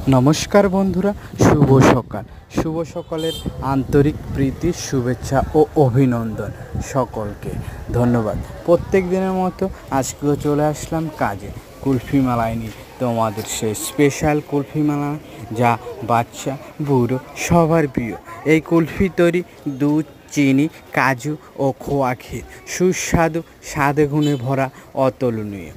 নমস্কার বন্ধুরা, শুভ সকাল। শুভ সকালের আন্তরিক প্রীতি, শুভেচ্ছা ও অভিনন্দন সকলকে। ধন্যবাদ। প্রত্যেক দিনের মতো আজকেও চলে আসলাম কাজে, কুলফি মালাই নিয়ে। তোমাদের সেই স্পেশাল কুলফি মালাই, যা বাচ্চা বুড়ো সবার প্রিয়। এই কুলফি তৈরি দুধ, চিনি, কাজু ও খোয়া ক্ষীর, সুস্বাদু, স্বাদে গুণে ভরা, অতুলনীয়।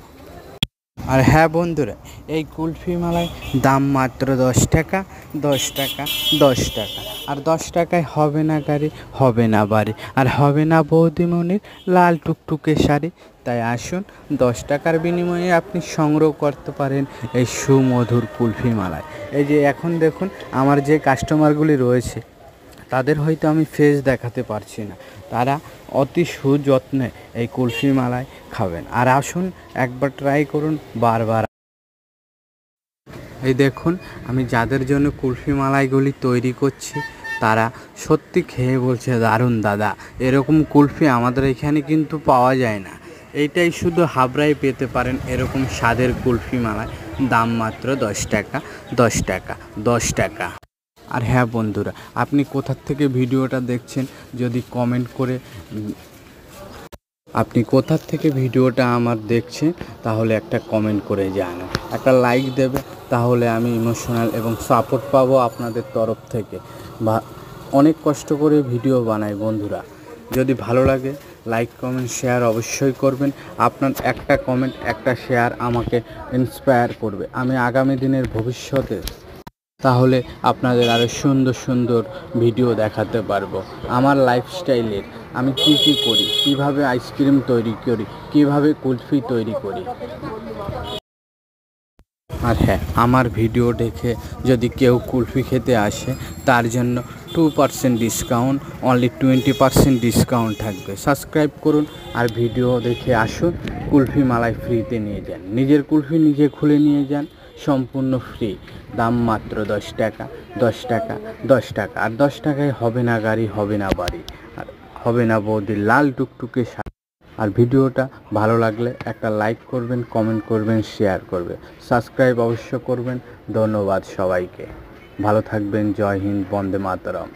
আর হ্যাঁ বন্ধুরা, এই কুলফি মালাই দাম মাত্র 10 টাকা, 10 টাকা, 10 টাকা। আর 10 টাকায় হবে না গাড়ি, হবে না বাড়ি, আর হবে না বৌদিমণির লাল টুকটুকে শাড়ি। তাই আসুন, 10 টাকার বিনিময়ে আপনি সংগ্রহ করতে পারেন এই সুমধুর কুলফি মালাই। এই যে এখন দেখুন, আমার যে কাস্টমারগুলি রয়েছে তাদের হয়তো আমি ফেস দেখাতে পারছি না, তারা অতি সুযত্নে এই কুলফি মালাই খাবেন। আর আসুন, একবার ট্রাই করুন, বারবার। এই দেখুন, আমি যাদের জন্য কুলফি মালাইগুলি তৈরি করছি তারা সত্যি খেয়ে বলছে, দারুণ দাদা, এরকম কুলফি আমাদের এখানে কিন্তু পাওয়া যায় না। এইটাই শুধু হাবড়ায় পেতে পারেন এরকম স্বাদের কুলফি মালাই। দাম মাত্র 10 টাকা, 10 টাকা, 10 টাকা। আর হ্যাঁ বন্ধুরা, আপনি কোথা থেকে ভিডিওটা দেখছেন যদি কমেন্ট করে, আপনি কোথা থেকে ভিডিওটা আমার দেখছেন তাহলে একটা কমেন্ট করে জানান, একটা লাইক দেবে, তাহলে আমি ইমোশনাল এবং সাপোর্ট পাবো আপনাদের তরফ থেকে। বা অনেক কষ্ট করে ভিডিও বানাই বন্ধুরা, যদি ভালো লাগে লাইক কমেন্ট শেয়ার অবশ্যই করবেন। আপনার একটা কমেন্ট, একটা শেয়ার আমাকে ইন্সপায়ার করবে আমি আগামী দিনের ভবিষ্যতে তাহলে আপনাদের আরও সুন্দর সুন্দর ভিডিও দেখাতে পারবো। আমার লাইফস্টাইলের আমি কি করি, কিভাবে আইসক্রিম তৈরি করি, কিভাবে কুলফি তৈরি করি। আর হ্যাঁ, আমার ভিডিও দেখে যদি কেউ কুলফি খেতে আসে তার জন্য 2% ডিসকাউন্ট, অনলি 20% ডিসকাউন্ট থাকবে। সাবস্ক্রাইব করুন আর ভিডিও দেখে আসুন, কুলফি মালাই ফ্রিতে নিয়ে যান। নিজের কুলফি নিজে খুলে নিয়ে যান, সম্পূর্ণ ফ্রি। দাম মাত্র 10 টাকা, 10 টাকা, 10 টাকা। আর 10 টাকায় হবে না গাড়ি, হবে না বাড়ি, আর হবে না বৌদির লাল টুকটুকে শাড়ি। আর ভিডিওটা ভালো লাগলে একটা লাইক করবেন, কমেন্ট করবেন, শেয়ার করবেন, সাবস্ক্রাইব অবশ্য করবেন। ধন্যবাদ সবাইকে, ভালো থাকবেন। জয় হিন্দ, বন্দে মাতরম।